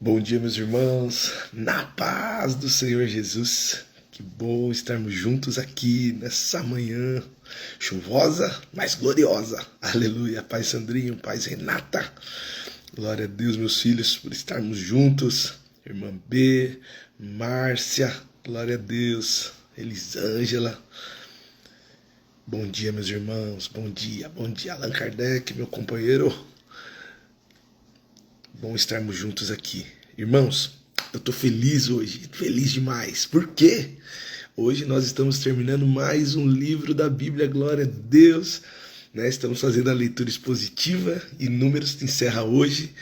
Bom dia, meus irmãos, na paz do Senhor Jesus. Que bom estarmos juntos aqui nessa manhã chuvosa, mas gloriosa. Aleluia, Pai Sandrinho, Pai Renata. Glória a Deus, meus filhos, por estarmos juntos. Irmã B, Márcia, glória a Deus. Elisângela. Bom dia, meus irmãos, bom dia, Allan Kardec, meu companheiro. Bom estarmos juntos aqui. Irmãos, eu tô feliz hoje, feliz demais. Por quê? Hoje nós estamos terminando mais um livro da Bíblia, glória a Deus. Estamos fazendo a leitura expositiva e Números encerra hoje.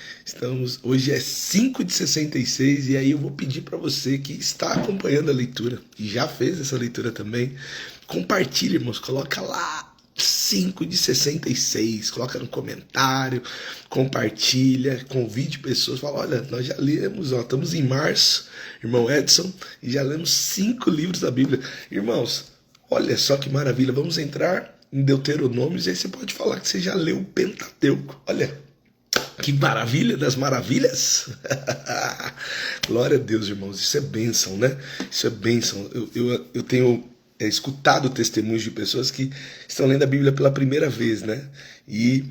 Hoje é 5/66 e aí eu vou pedir para você que está acompanhando a leitura e já fez essa leitura também, compartilhe, irmãos, coloca lá 5/66, coloca no comentário, compartilha, convide pessoas, fala, olha, nós já lemos, estamos em março, irmão Edson, e já lemos 5 livros da Bíblia. Irmãos, olha só que maravilha, vamos entrar em Deuteronômios, e aí você pode falar que você já leu o Pentateuco. Olha, que maravilha das maravilhas. Glória a Deus, irmãos, isso é bênção, né? Isso é bênção. Eu tenho escutado testemunhos de pessoas que estão lendo a Bíblia pela primeira vez, né? E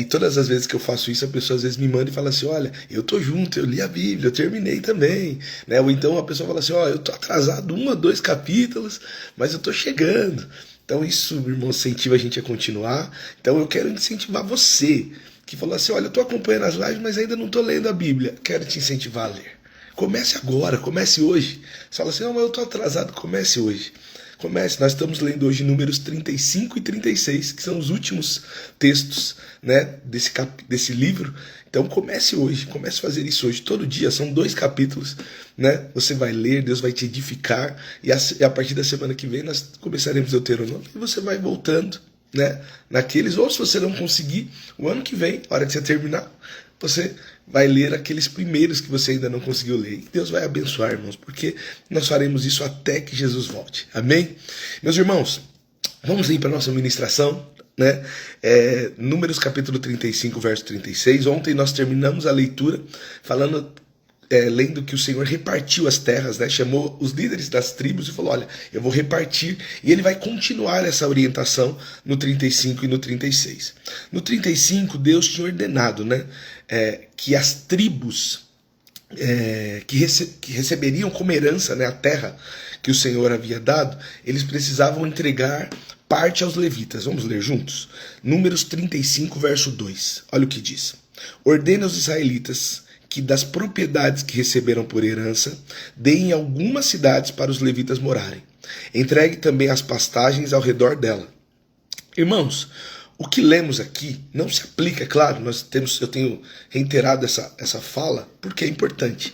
todas as vezes que eu faço isso, a pessoa às vezes me manda e fala assim, olha, eu tô junto, eu li a Bíblia, eu terminei também, né? Ou então a pessoa fala assim, ó, eu tô atrasado 1 a 2 capítulos, mas eu tô chegando. Então isso, irmão, incentiva a gente a continuar. Então eu quero incentivar você, que falou assim, olha, eu tô acompanhando as lives, mas ainda não tô lendo a Bíblia. Quero te incentivar a ler. Comece agora, comece hoje. Você fala assim, não, mas eu tô atrasado, comece hoje. Comece, nós estamos lendo hoje Números 35 e 36, que são os últimos textos, né, desse livro. Então comece hoje, comece a fazer isso hoje, todo dia, são 2 capítulos, né? Você vai ler, Deus vai te edificar, e a partir da semana que vem nós começaremos Deuteronômio, e você vai voltando, né, naqueles, ou se você não conseguir, o ano que vem, a hora que você terminar, você vai ler aqueles primeiros que você ainda não conseguiu ler. E Deus vai abençoar, irmãos, porque nós faremos isso até que Jesus volte. Amém? Meus irmãos, vamos ir para a nossa ministração, né? Números capítulo 35, verso 36. Ontem nós terminamos a leitura falando, lendo que o Senhor repartiu as terras, né? Chamou os líderes das tribos e falou, olha, eu vou repartir, e ele vai continuar essa orientação no 35 e no 36. No 35, Deus tinha ordenado, né, que as tribos que receberiam como herança, né, a terra que o Senhor havia dado, eles precisavam entregar parte aos levitas. Vamos ler juntos? Números 35, verso 2. Olha o que diz. Ordena aos israelitas que das propriedades que receberam por herança, deem algumas cidades para os levitas morarem. Entregue também as pastagens ao redor dela. Irmãos, o que lemos aqui não se aplica, é claro, eu tenho reiterado essa fala, porque é importante.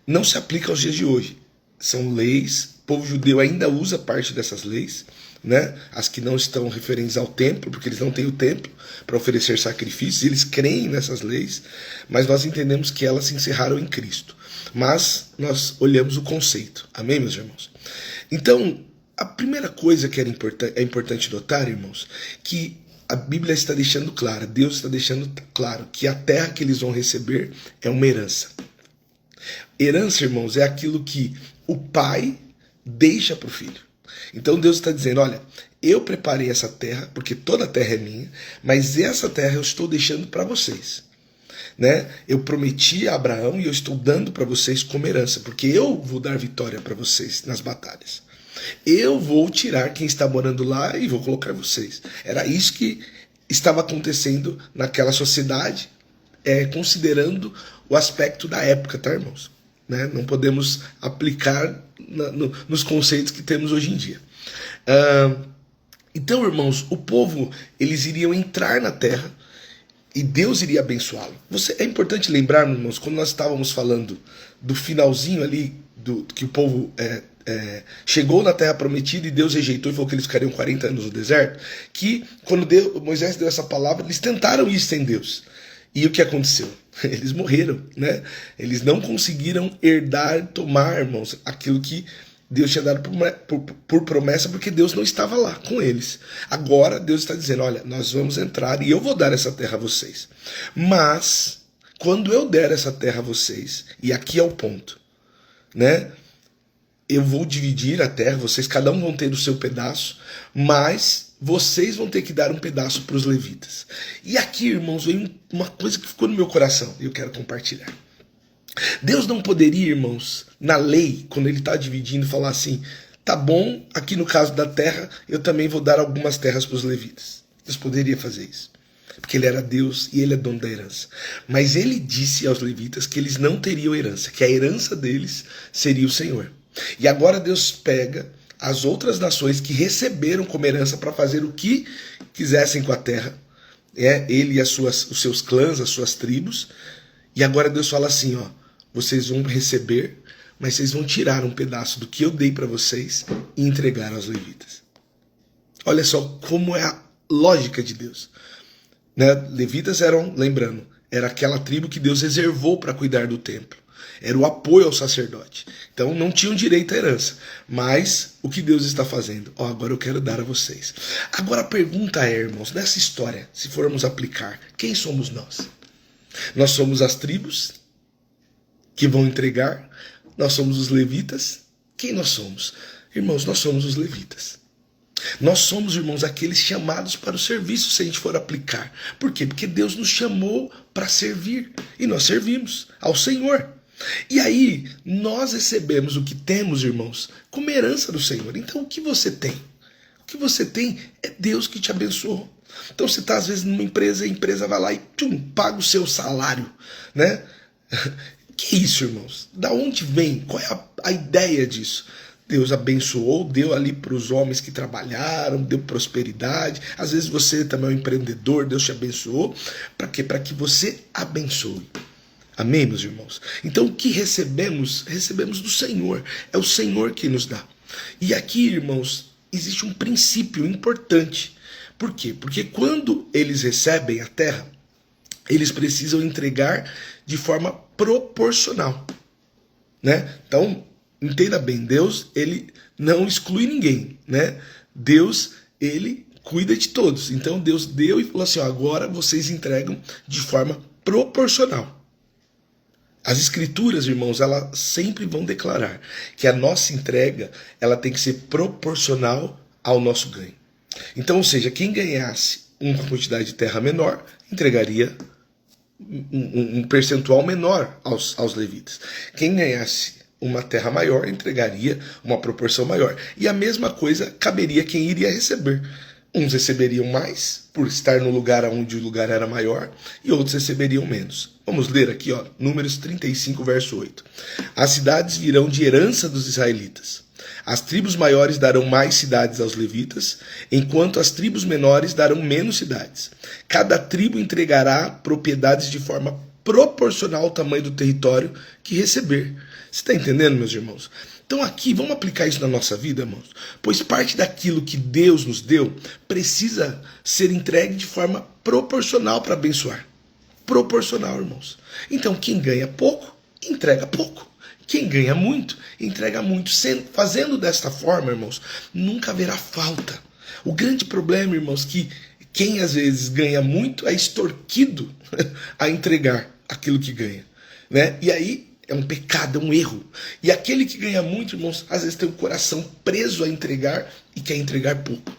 Não se aplica aos dias de hoje. São leis, o povo judeu ainda usa parte dessas leis, né? As que não estão referentes ao templo, porque eles não têm o templo para oferecer sacrifícios, eles creem nessas leis, mas nós entendemos que elas se encerraram em Cristo. Mas nós olhamos o conceito, amém, meus irmãos? Então, a primeira coisa que é importante notar, irmãos, que a Bíblia está deixando claro, Deus está deixando claro que a terra que eles vão receber é uma herança. Herança, irmãos, é aquilo que o pai deixa para o filho. Então Deus está dizendo, olha, eu preparei essa terra, porque toda a terra é minha, mas essa terra eu estou deixando para vocês. Né? Eu prometi a Abraão e eu estou dando para vocês como herança, porque eu vou dar vitória para vocês nas batalhas. Eu vou tirar quem está morando lá e vou colocar vocês. Era isso que estava acontecendo naquela sociedade, considerando o aspecto da época, tá, irmãos? Né? Não podemos aplicar nos conceitos que temos hoje em dia. Então, irmãos, o povo, eles iriam entrar na terra e Deus iria abençoá-lo. É importante lembrar, irmãos, quando nós estávamos falando do finalzinho ali, que o povo chegou na terra prometida e Deus rejeitou e falou que eles ficariam 40 anos no deserto, que quando Moisés deu essa palavra, eles tentaram ir sem Deus. E o que aconteceu? Eles morreram, né? Eles não conseguiram herdar, tomar, irmãos, aquilo que Deus tinha dado por promessa, porque Deus não estava lá com eles. Agora Deus está dizendo, olha, nós vamos entrar e eu vou dar essa terra a vocês. Mas Quando eu der essa terra a vocês, e aqui é o ponto, né? Eu vou dividir a terra, vocês cada um vão ter o seu pedaço, mas vocês vão ter que dar um pedaço para os levitas. E aqui, irmãos, vem uma coisa que ficou no meu coração e eu quero compartilhar. Deus não poderia, irmãos, na lei, quando ele está dividindo, falar assim, tá bom, aqui no caso da terra, eu também vou dar algumas terras para os levitas. Deus poderia fazer isso, porque ele era Deus e ele é dono da herança. Mas ele disse aos levitas que eles não teriam herança, que a herança deles seria o Senhor. E agora Deus pega as outras nações que receberam como herança para fazer o que quisessem com a terra, ele e os seus clãs, as suas tribos, e agora Deus fala assim, ó, vocês vão receber, mas vocês vão tirar um pedaço do que eu dei para vocês e entregar aos levitas. Olha só como é a lógica de Deus. Né? Levitas eram, lembrando, era aquela tribo que Deus reservou para cuidar do templo. Era o apoio ao sacerdote. Então não tinham direito à herança. Mas o que Deus está fazendo? Ó, agora eu quero dar a vocês. Agora a pergunta é, irmãos, nessa história, se formos aplicar, quem somos nós? Nós somos as tribos que vão entregar. Nós somos os levitas. Quem nós somos? Irmãos, nós somos os levitas. Nós somos, irmãos, aqueles chamados para o serviço, se a gente for aplicar. Por quê? Porque Deus nos chamou para servir. E nós servimos ao Senhor. E aí, nós recebemos o que temos, irmãos, como herança do Senhor. Então, o que você tem? O que você tem é Deus que te abençoou. Então, você está, às vezes, numa empresa, a empresa vai lá e paga o seu salário, né? Que isso, irmãos? Da onde vem? Qual é a ideia disso? Deus abençoou, deu ali para os homens que trabalharam, deu prosperidade. Às vezes você também é um empreendedor, Deus te abençoou. Para quê? Para que você abençoe. Amém, meus irmãos? Então o que recebemos? Recebemos do Senhor. É o Senhor que nos dá. E aqui, irmãos, existe um princípio importante. Por quê? Porque quando eles recebem a terra, eles precisam entregar de forma proporcional. Né? Então, entenda bem, Deus, ele não exclui ninguém, né? Deus, ele cuida de todos. Então Deus deu e falou assim, ó, agora vocês entregam de forma proporcional. As escrituras, irmãos, elas sempre vão declarar que a nossa entrega, ela tem que ser proporcional ao nosso ganho. Então, ou seja, quem ganhasse uma quantidade de terra menor, entregaria um percentual menor aos levitas. Quem ganhasse uma terra maior, entregaria uma proporção maior. E a mesma coisa caberia quem iria receber. Uns receberiam mais, por estar no lugar onde o lugar era maior, e outros receberiam menos. Vamos ler aqui, ó, Números 35, verso 8. As cidades virão de herança dos israelitas. As tribos maiores darão mais cidades aos levitas, enquanto as tribos menores darão menos cidades. Cada tribo entregará propriedades de forma proporcional ao tamanho do território que receber. Você está entendendo, meus irmãos? Então aqui, vamos aplicar isso na nossa vida, irmãos? Pois parte daquilo que Deus nos deu precisa ser entregue de forma proporcional para abençoar. Proporcional, irmãos. Então quem ganha pouco, entrega pouco. Quem ganha muito, entrega muito. Fazendo desta forma, irmãos, nunca haverá falta. O grande problema, irmãos, que quem às vezes ganha muito é extorquido a entregar aquilo que ganha, né? E aí é um pecado, é um erro. E aquele que ganha muito, irmãos, às vezes tem o coração preso a entregar e quer entregar pouco.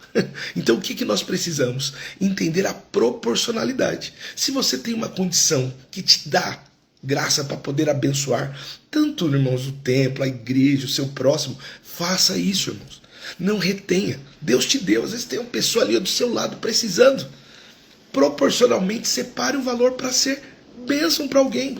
Então o que nós precisamos? Entender a proporcionalidade. Se você tem uma condição que te dá graça para poder abençoar tanto, irmãos, o templo, a igreja, o seu próximo, faça isso, irmãos. Não retenha. Deus te deu. Às vezes tem uma pessoa ali do seu lado precisando. Proporcionalmente, separe um valor para ser bênção para alguém.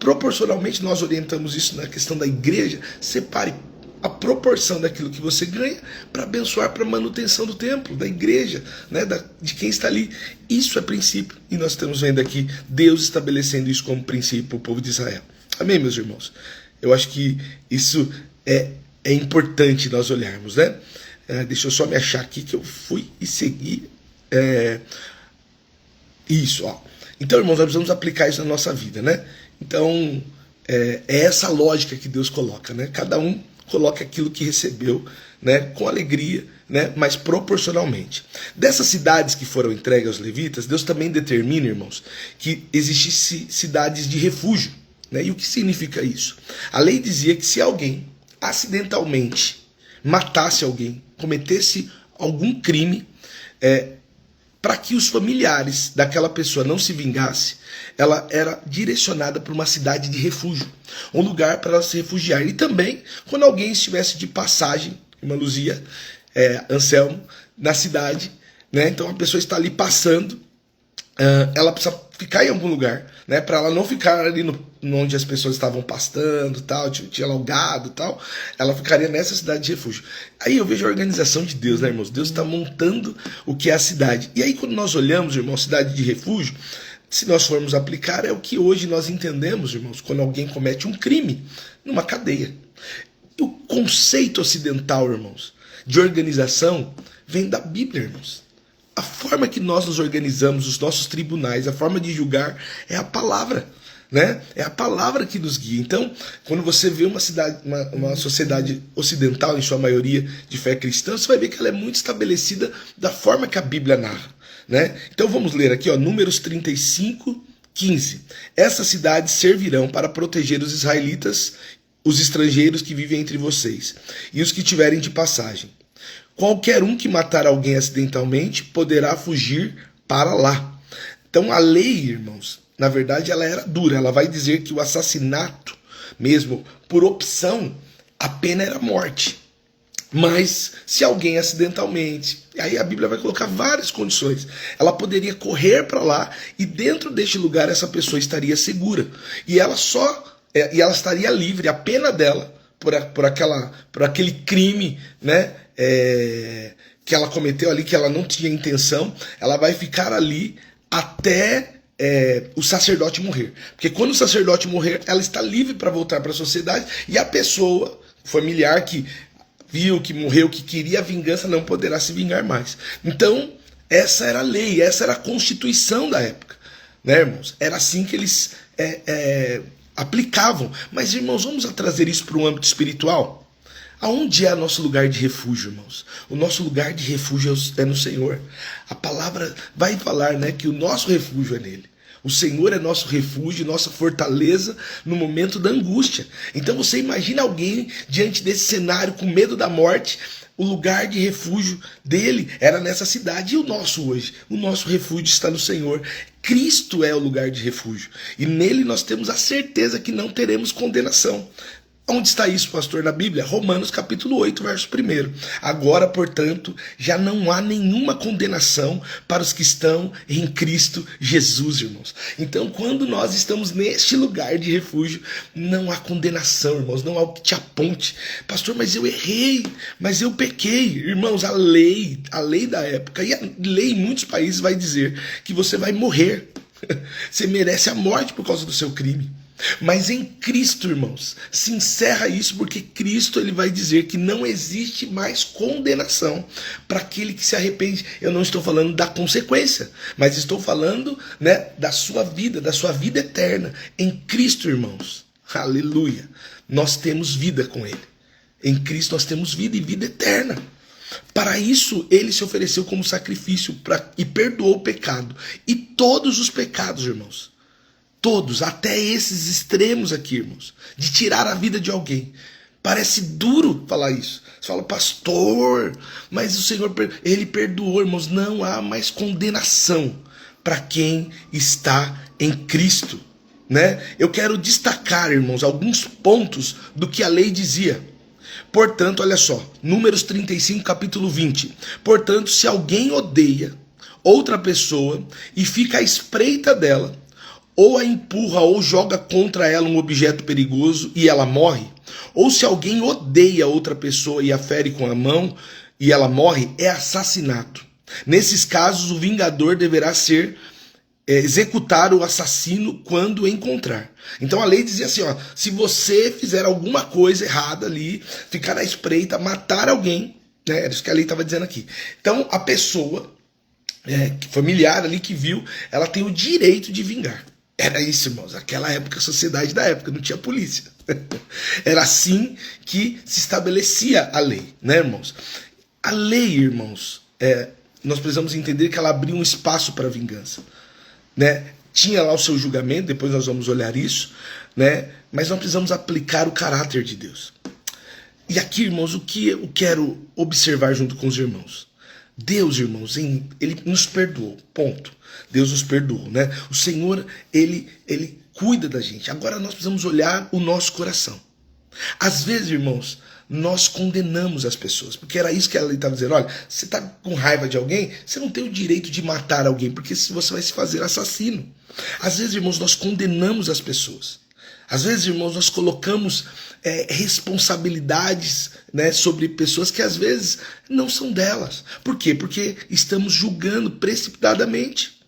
Proporcionalmente, nós orientamos isso na questão da igreja. Separe a proporção daquilo que você ganha para abençoar para a manutenção do templo, da igreja, né, de quem está ali. Isso é princípio. E nós estamos vendo aqui Deus estabelecendo isso como princípio para o povo de Israel. Amém, meus irmãos? Eu acho que isso é importante nós olharmos, né? Deixa eu só me achar aqui que eu fui e segui. Isso, ó. Então, irmãos, nós precisamos aplicar isso na nossa vida, né? Então, é essa lógica que Deus coloca, né? Cada um coloca aquilo que recebeu, né? Com alegria, né, mas proporcionalmente. Dessas cidades que foram entregues aos levitas, Deus também determina, irmãos, que existissem cidades de refúgio. Né? E o que significa isso? A lei dizia que se alguém acidentalmente matasse alguém, cometesse algum crime, para que os familiares daquela pessoa não se vingassem, ela era direcionada para uma cidade de refúgio, um lugar para ela se refugiar. E também, quando alguém estivesse de passagem, irmã Luzia, Anselmo, na cidade, né? Então a pessoa está ali passando, ela precisa ficar em algum lugar, né? Para ela não ficar ali onde as pessoas estavam pastando, tal, tinha lá o gado, tal. Ela ficaria nessa cidade de refúgio. Aí eu vejo a organização de Deus, né, irmãos? Deus está montando o que é a cidade. E aí quando nós olhamos, irmãos, cidade de refúgio, se nós formos aplicar, é o que hoje nós entendemos, irmãos, quando alguém comete um crime numa cadeia. E o conceito ocidental, irmãos, de organização vem da Bíblia, irmãos. A forma que nós nos organizamos, os nossos tribunais, a forma de julgar é a palavra, né? É a palavra que nos guia. Então, quando você vê uma sociedade ocidental, em sua maioria de fé cristã, você vai ver que ela é muito estabelecida da forma que a Bíblia narra, né? Então vamos ler aqui, ó, Números 35, 15. Essas cidades servirão para proteger os israelitas, os estrangeiros que vivem entre vocês, e os que tiverem de passagem. Qualquer um que matar alguém acidentalmente poderá fugir para lá. Então a lei, irmãos, na verdade ela era dura. Ela vai dizer que o assassinato, mesmo por opção, a pena era morte. Mas se alguém acidentalmente, aí a Bíblia vai colocar várias condições, ela poderia correr para lá e dentro deste lugar essa pessoa estaria segura. E ela estaria livre, a pena dela por aquele crime, né? Que ela cometeu ali, que ela não tinha intenção, ela vai ficar ali até o sacerdote morrer. Porque quando o sacerdote morrer, ela está livre para voltar para a sociedade e a pessoa, familiar que viu, que morreu, que queria a vingança, não poderá se vingar mais. Então, essa era a lei, essa era a constituição da época. Né, irmãos? Era assim que eles aplicavam. Mas, irmãos, vamos trazer isso para o âmbito espiritual? Aonde é nosso lugar de refúgio, irmãos? O nosso lugar de refúgio é no Senhor. A palavra vai falar, né, que o nosso refúgio é nele. O Senhor é nosso refúgio, nossa fortaleza no momento da angústia. Então você imagina alguém diante desse cenário com medo da morte. O lugar de refúgio dele era nessa cidade. E o nosso hoje? O nosso refúgio está no Senhor. Cristo é o lugar de refúgio. E nele nós temos a certeza que não teremos condenação. Onde está isso, pastor, na Bíblia? Romanos capítulo 8, verso 1. Agora, portanto, já não há nenhuma condenação para os que estão em Cristo Jesus, irmãos. Então, quando nós estamos neste lugar de refúgio, não há condenação, irmãos, não há o que te aponte. Pastor, mas eu errei, mas eu pequei. Irmãos, a lei da época, e a lei em muitos países vai dizer que você vai morrer. Você merece a morte por causa do seu crime. Mas em Cristo, irmãos, se encerra isso, porque Cristo ele vai dizer que não existe mais condenação para aquele que se arrepende. Eu não estou falando da consequência, mas estou falando, né, da sua vida eterna. Em Cristo, irmãos, aleluia, nós temos vida com Ele. Em Cristo nós temos vida e vida eterna. Para isso, Ele se ofereceu como sacrifício e perdoou o pecado. E todos os pecados, irmãos. Todos, até esses extremos aqui, irmãos, de tirar a vida de alguém. Parece duro falar isso. Você fala, pastor, mas o Senhor, Ele perdoou, irmãos. Não há mais condenação para quem está em Cristo. Né? Eu quero destacar, irmãos, alguns pontos do que a lei dizia. Portanto, olha só, Números 35, capítulo 20. Portanto, se alguém odeia outra pessoa e fica à espreita dela, ou a empurra ou joga contra ela um objeto perigoso e ela morre, ou se alguém odeia outra pessoa e a fere com a mão e ela morre, é assassinato. Nesses casos, o vingador deverá executar o assassino quando encontrar. Então a lei dizia assim, ó, se você fizer alguma coisa errada ali, ficar à espreita, matar alguém, né, era isso que a lei estava dizendo aqui. Então a pessoa familiar ali que viu, ela tem o direito de vingar. Era isso, irmãos, aquela época, a sociedade da época, não tinha polícia. Era assim que se estabelecia a lei, né, irmãos? A lei, irmãos, nós precisamos entender que ela abriu um espaço para a vingança, né? Tinha lá o seu julgamento, depois nós vamos olhar isso, né? Mas nós precisamos aplicar o caráter de Deus. E aqui, irmãos, o que eu quero observar junto com os irmãos? Deus, irmãos, Ele nos perdoou, ponto. Deus nos perdoou, né? O Senhor, Ele cuida da gente. Agora nós precisamos olhar o nosso coração. Às vezes, irmãos, nós condenamos as pessoas, porque era isso que ela estava dizendo. Olha, você está com raiva de alguém, você não tem o direito de matar alguém, porque você vai se fazer assassino. Às vezes, irmãos, nós condenamos as pessoas. Às vezes, irmãos, nós colocamos responsabilidades, né, sobre pessoas que às vezes não são delas. Por quê? Porque estamos julgando precipitadamente.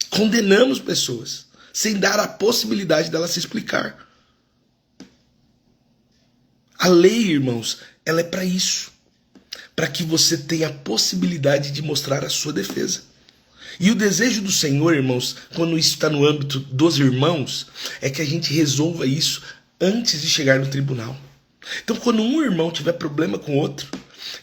Condenamos pessoas, sem dar a possibilidade dela se explicar. A lei, irmãos, ela é para isso. Para que você tenha a possibilidade de mostrar a sua defesa. E o desejo do Senhor, irmãos, quando isso está no âmbito dos irmãos, é que a gente resolva isso antes de chegar no tribunal. Então, quando um irmão tiver problema com outro,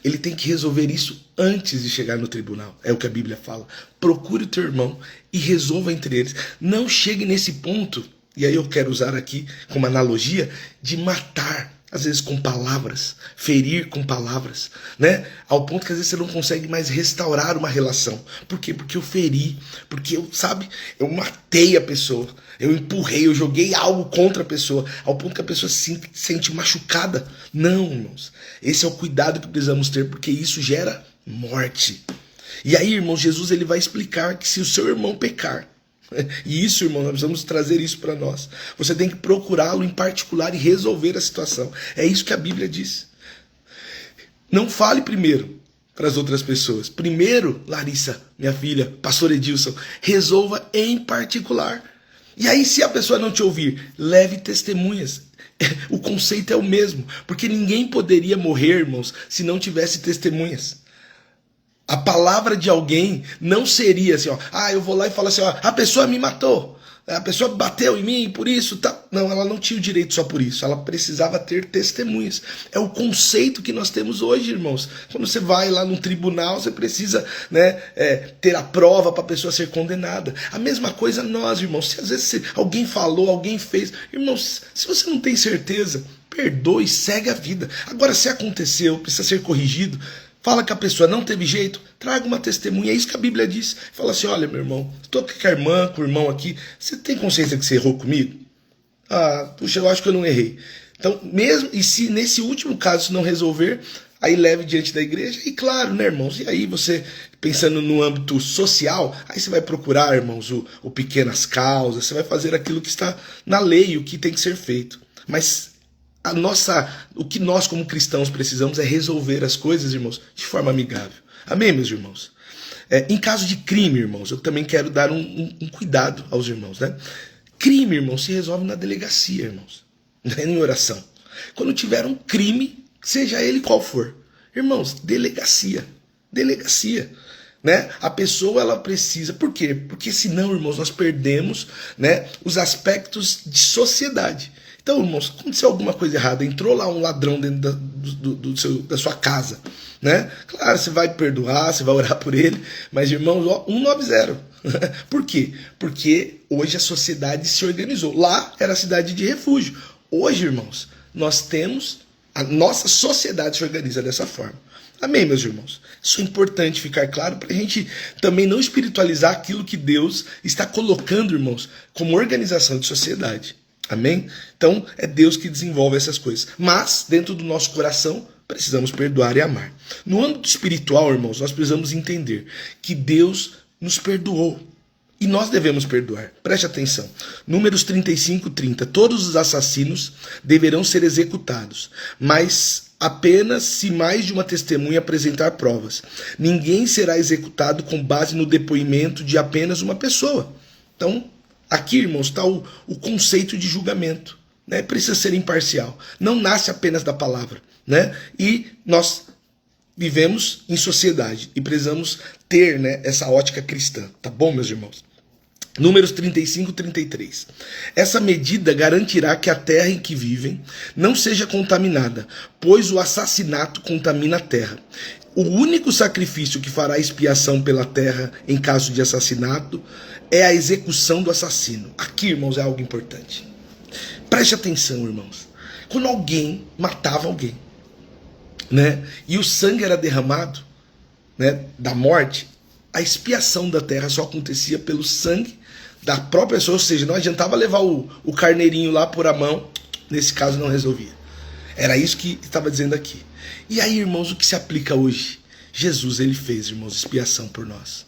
ele tem que resolver isso antes de chegar no tribunal. É o que a Bíblia fala. Procure o teu irmão e resolva entre eles. Não chegue nesse ponto, e aí eu quero usar aqui como analogia, de matar. Às vezes com palavras, ferir com palavras, né? Ao ponto que às vezes você não consegue mais restaurar uma relação. Por quê? Porque eu feri, porque eu matei a pessoa, eu empurrei, eu joguei algo contra a pessoa, ao ponto que a pessoa se sente machucada. Não, irmãos. Esse é o cuidado que precisamos ter, porque isso gera morte. E aí, irmãos, Jesus ele vai explicar que se o seu irmão pecar, e isso, irmão, nós precisamos trazer isso para nós. Você tem que procurá-lo em particular e resolver a situação. É isso que a Bíblia diz. Não fale primeiro para as outras pessoas. Primeiro, Larissa, minha filha, pastor Edilson, resolva em particular. E aí, se a pessoa não te ouvir, leve testemunhas. O conceito é o mesmo, porque ninguém poderia morrer, irmãos, se não tivesse testemunhas. A palavra de alguém não seria assim, ó, eu vou lá e falo assim, ó, a pessoa me matou, a pessoa bateu em mim por isso, tá? Não, ela não tinha o direito só por isso, ela precisava ter testemunhas. É o conceito que nós temos hoje, irmãos. Quando você vai lá num tribunal, você precisa, né, ter a prova para a pessoa ser condenada. A mesma coisa nós, irmãos. Se às vezes alguém falou, alguém fez, irmãos, se você não tem certeza, perdoe, segue a vida. Agora, se aconteceu, precisa ser corrigido, fala que a pessoa não teve jeito, traga uma testemunha. É isso que a Bíblia diz. Fala assim, olha, meu irmão, estou com a irmã, com o irmão aqui, você tem consciência que você errou comigo? Puxa, eu acho que eu não errei. Então, mesmo, e se nesse último caso não resolver, aí leve diante da igreja, e claro, né, irmãos, e aí você, pensando no âmbito social, aí você vai procurar, irmãos, o pequenas causas, você vai fazer aquilo que está na lei, o que tem que ser feito. Mas o que nós como cristãos precisamos é resolver as coisas, irmãos, de forma amigável. Amém, meus irmãos? Em caso de crime, irmãos, eu também quero dar um cuidado aos irmãos, né? Crime, irmãos, se resolve na delegacia, irmãos, não é em oração. Quando tiver um crime, seja ele qual for, irmãos, delegacia, né? A pessoa ela precisa, por quê? Porque senão, irmãos, nós perdemos, né, os aspectos de sociedade. Então, irmãos, aconteceu alguma coisa errada, entrou lá um ladrão dentro da sua casa, né? Claro, você vai perdoar, você vai orar por ele, mas, irmãos, 190. Por quê? Porque hoje a sociedade se organizou. Lá era a cidade de refúgio. Hoje, irmãos, a nossa sociedade se organiza dessa forma. Amém, meus irmãos? Isso é importante ficar claro para a gente também não espiritualizar aquilo que Deus está colocando, irmãos, como organização de sociedade. Amém? Então, é Deus que desenvolve essas coisas. Mas, dentro do nosso coração, precisamos perdoar e amar. No âmbito espiritual, irmãos, nós precisamos entender que Deus nos perdoou. E nós devemos perdoar. Preste atenção. Números 35:30. Todos os assassinos deverão ser executados, mas apenas se mais de uma testemunha apresentar provas. Ninguém será executado com base no depoimento de apenas uma pessoa. Então, aqui, irmãos, está o conceito de julgamento, né? Precisa ser imparcial. Não nasce apenas da palavra, né? E nós vivemos em sociedade e precisamos ter, né, essa ótica cristã, tá bom, meus irmãos? Números 35, 33. Essa medida garantirá que a terra em que vivem não seja contaminada, pois o assassinato contamina a terra. O único sacrifício que fará expiação pela terra em caso de assassinato é a execução do assassino. Aqui, irmãos, é algo importante. Preste atenção, irmãos. Quando alguém matava alguém, né, e o sangue era derramado, né, da morte, a expiação da terra só acontecia pelo sangue da própria pessoa, ou seja, não adiantava levar o carneirinho lá por a mão, nesse caso não resolvia. Era isso que estava dizendo aqui. E aí, irmãos, o que se aplica hoje? Jesus, ele fez, irmãos, expiação por nós.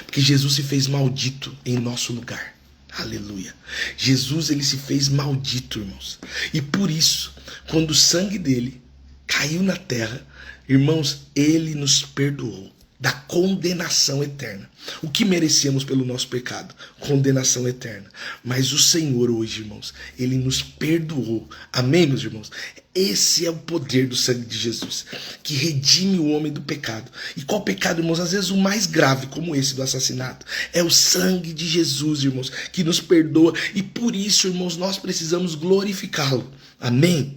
Porque Jesus se fez maldito em nosso lugar. Aleluia. Jesus, ele se fez maldito, irmãos. E por isso, quando o sangue dele caiu na terra, irmãos, ele nos perdoou da condenação eterna. O que merecíamos pelo nosso pecado? Condenação eterna. Mas o Senhor hoje, irmãos, ele nos perdoou. Amém, meus irmãos? Esse é o poder do sangue de Jesus, que redime o homem do pecado. E qual pecado, irmãos? Às vezes o mais grave, como esse do assassinato. É o sangue de Jesus, irmãos, que nos perdoa. E por isso, irmãos, nós precisamos glorificá-lo. Amém?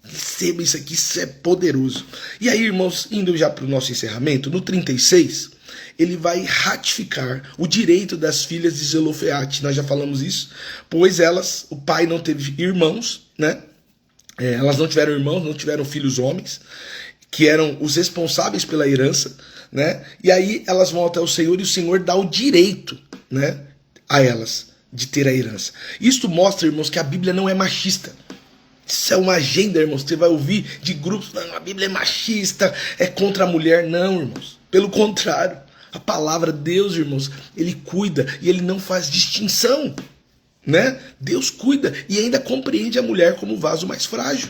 Receba isso aqui, isso é poderoso. E aí, irmãos, indo já para o nosso encerramento, no 36, ele vai ratificar o direito das filhas de Zelofeate. Nós já falamos isso, pois elas, o pai não teve irmãos, né? Elas não tiveram irmãos, não tiveram filhos homens, que eram os responsáveis pela herança, né? E aí elas vão até o Senhor e o Senhor dá o direito, né, a elas de ter a herança. Isto mostra, irmãos, que a Bíblia não é machista. Isso é uma agenda, irmãos. Você vai ouvir de grupos, não, a Bíblia é machista, é contra a mulher. Não, irmãos. Pelo contrário, a palavra de Deus, irmãos, ele cuida e ele não faz distinção, né? Deus cuida e ainda compreende a mulher como o vaso mais frágil.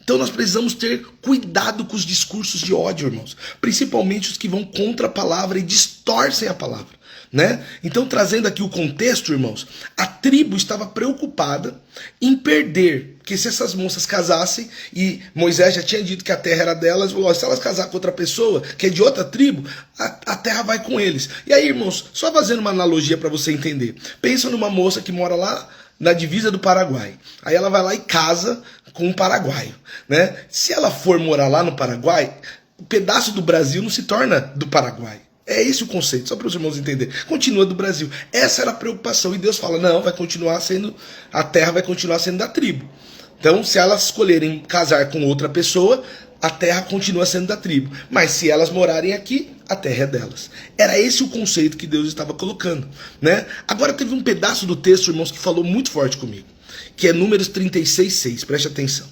Então nós precisamos ter cuidado com os discursos de ódio, irmãos. Principalmente os que vão contra a palavra e distorcem a palavra, né? Então, trazendo aqui o contexto, irmãos, a tribo estava preocupada em perder, porque se essas moças casassem, e Moisés já tinha dito que a terra era delas, falou, se elas casar com outra pessoa, que é de outra tribo, a terra vai com eles. E aí, irmãos, só fazendo uma analogia para você entender. Pensa numa moça que mora lá na divisa do Paraguai. Aí ela vai lá e casa com um paraguaio, né? Se ela for morar lá no Paraguai, o pedaço do Brasil não se torna do Paraguai. É esse o conceito, só para os irmãos entenderem. Continua do Brasil. Essa era a preocupação. E Deus fala, não, vai continuar sendo, a terra vai continuar sendo da tribo. Então, se elas escolherem casar com outra pessoa, a terra continua sendo da tribo. Mas se elas morarem aqui, a terra é delas. Era esse o conceito que Deus estava colocando, né? Agora teve um pedaço do texto, irmãos, que falou muito forte comigo, que é Números 36:6. Preste atenção.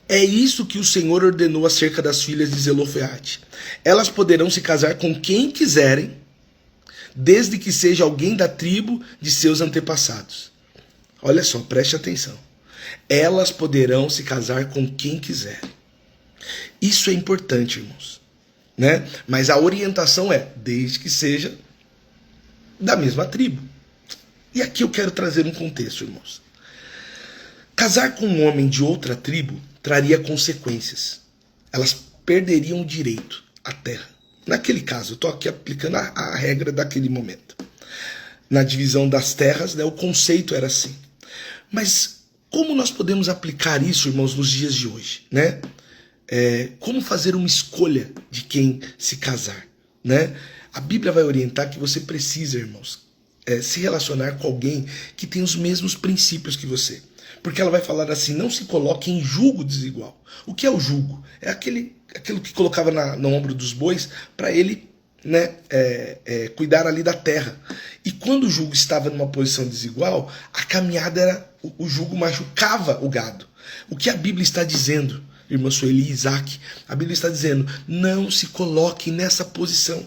É isso que o Senhor ordenou acerca das filhas de Zelofeate. Elas poderão se casar com quem quiserem, desde que seja alguém da tribo de seus antepassados. Olha só, preste atenção. Elas poderão se casar com quem quiserem. Isso é importante, irmãos, né? Mas a orientação é, desde que seja da mesma tribo. E aqui eu quero trazer um contexto, irmãos. Casar com um homem de outra tribo traria consequências. Elas perderiam o direito à terra. Naquele caso, eu estou aqui aplicando a regra daquele momento. Na divisão das terras, né, o conceito era assim. Mas como nós podemos aplicar isso, irmãos, nos dias de hoje, né? Como fazer uma escolha de quem se casar, né? A Bíblia vai orientar que você precisa, irmãos, se relacionar com alguém que tem os mesmos princípios que você. Porque ela vai falar assim, não se coloque em jugo desigual. O que é o jugo? É aquilo que colocava no ombro dos bois para ele, né, cuidar ali da terra. E quando o jugo estava numa posição desigual, a caminhada era, o jugo machucava o gado. O que a Bíblia está dizendo, irmã Sueli e Isaac, a Bíblia está dizendo, não se coloque nessa posição,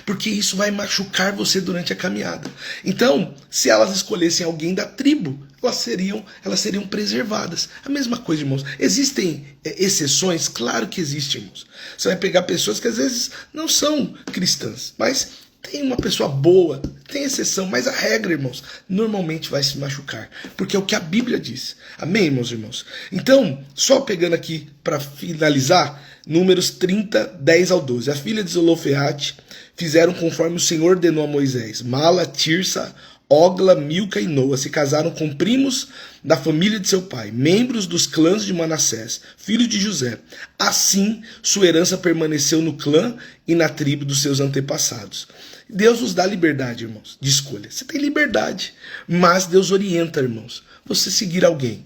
porque isso vai machucar você durante a caminhada. Então, se elas escolhessem alguém da tribo, elas seriam preservadas. A mesma coisa, irmãos. Existem exceções? Claro que existem, irmãos. Você vai pegar pessoas que às vezes não são cristãs, mas tem uma pessoa boa, tem exceção, mas a regra, irmãos, normalmente vai se machucar, porque é o que a Bíblia diz. Amém, meus irmãos? Então, só pegando aqui para finalizar, Números 30, 10 ao 12. A filha de Zelofeate fizeram conforme o Senhor ordenou a Moisés. Mala, Tirsa, Ogla, Milca e Noa se casaram com primos da família de seu pai, membros dos clãs de Manassés, filho de José. Assim, sua herança permaneceu no clã e na tribo dos seus antepassados. Deus nos dá liberdade, irmãos, de escolha. Você tem liberdade, mas Deus orienta, irmãos, você seguir alguém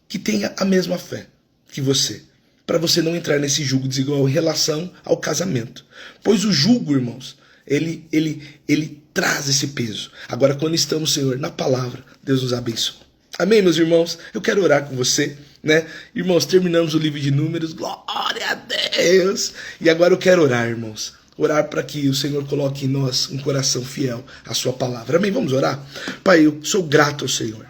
que tenha a mesma fé que você, para você não entrar nesse jugo desigual em relação ao casamento. Pois o jugo, irmãos, ele traz esse peso. Agora, quando estamos, Senhor, na palavra, Deus nos abençoa. Amém, meus irmãos? Eu quero orar com você, né? Irmãos, terminamos o livro de Números, glória a Deus! E agora eu quero orar, irmãos. Orar para que o Senhor coloque em nós um coração fiel à sua palavra. Amém? Vamos orar? Pai, eu sou grato ao Senhor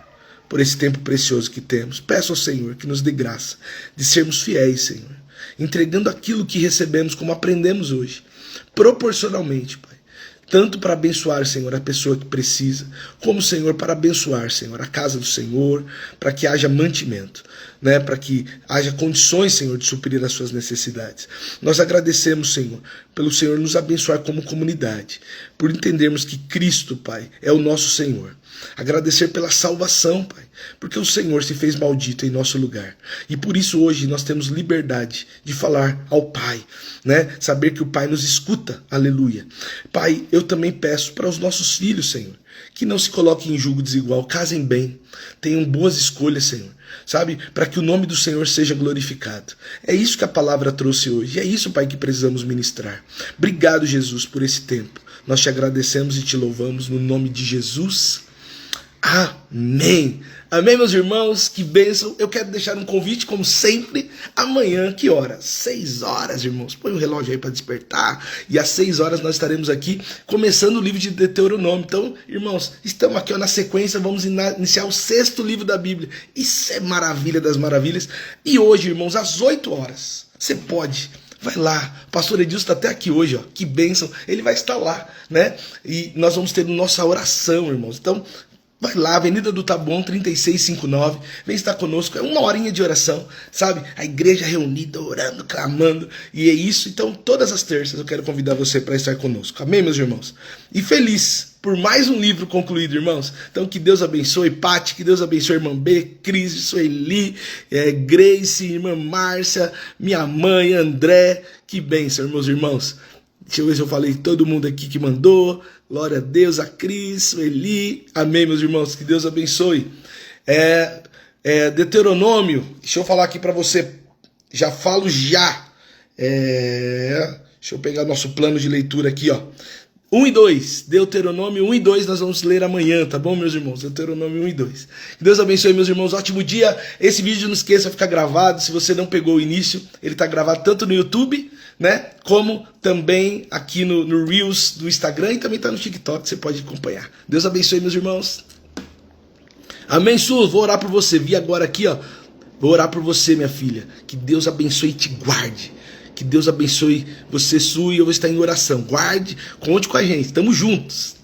por esse tempo precioso que temos. Peço ao Senhor que nos dê graça de sermos fiéis, Senhor, entregando aquilo que recebemos como aprendemos hoje, proporcionalmente, Pai. Tanto para abençoar, Senhor, a pessoa que precisa, como, Senhor, para abençoar, Senhor, a casa do Senhor, para que haja mantimento, né? Para que haja condições, Senhor, de suprir as suas necessidades. Nós agradecemos, Senhor, pelo Senhor nos abençoar como comunidade, por entendermos que Cristo, Pai, é o nosso Senhor. Agradecer pela salvação, Pai, porque o Senhor se fez maldito em nosso lugar. E por isso hoje nós temos liberdade de falar ao Pai, né? Saber que o Pai nos escuta, aleluia. Pai, eu também peço para os nossos filhos, Senhor, que não se coloquem em julgo desigual, casem bem, tenham boas escolhas, Senhor, sabe? Para que o nome do Senhor seja glorificado. É isso que a palavra trouxe hoje, é isso, Pai, que precisamos ministrar. Obrigado, Jesus, por esse tempo. Nós te agradecemos e te louvamos no nome de Jesus. Amém. Amém, meus irmãos, que bênção. Eu quero deixar um convite, como sempre, amanhã, que horas? 6 horas, irmãos. Põe o relógio aí para despertar. E às 6 horas nós estaremos aqui, começando o livro de Deuteronômio. Então, irmãos, estamos aqui na sequência, vamos iniciar o 6º livro da Bíblia. Isso é maravilha das maravilhas. E hoje, irmãos, às 8 horas, você pode... Vai lá, o pastor Edilson está até aqui hoje, ó, que bênção, ele vai estar lá, né? E nós vamos ter nossa oração, irmãos. Então, vai lá, Avenida do Taboão, 3659, vem estar conosco, é 1 horinha de oração, sabe? A igreja reunida, orando, clamando, e é isso. Então, todas as terças eu quero convidar você para estar conosco, amém, meus irmãos? E feliz por mais um livro concluído, irmãos. Então, que Deus abençoe Pati, que Deus abençoe irmã B, Cris, Sueli, Grace, irmã Márcia, minha mãe, André, que bênção, meus irmãos. Deixa eu ver se eu falei todo mundo aqui que mandou. Glória a Deus, a Cris, Sueli. Amém, meus irmãos, que Deus abençoe. Deuteronômio, deixa eu falar aqui para você. Já falo já. Deixa eu pegar nosso plano de leitura aqui, ó. 1 e 2, Deuteronômio 1 e 2 nós vamos ler amanhã, tá bom, meus irmãos? Deuteronômio 1 e 2. Que Deus abençoe, meus irmãos, ótimo dia. Esse vídeo não esqueça, ficar gravado. Se você não pegou o início, ele tá gravado tanto no YouTube, né, como também aqui no Reels do Instagram e também tá no TikTok, você pode acompanhar. Deus abençoe, meus irmãos. Amém, Su, vou orar por você. Vi agora aqui, ó. Vou orar por você, minha filha. Que Deus abençoe e te guarde. Que Deus abençoe você, Su, e eu vou estar em oração. Guarde, conte com a gente. Estamos juntos.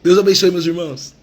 Deus abençoe, meus irmãos.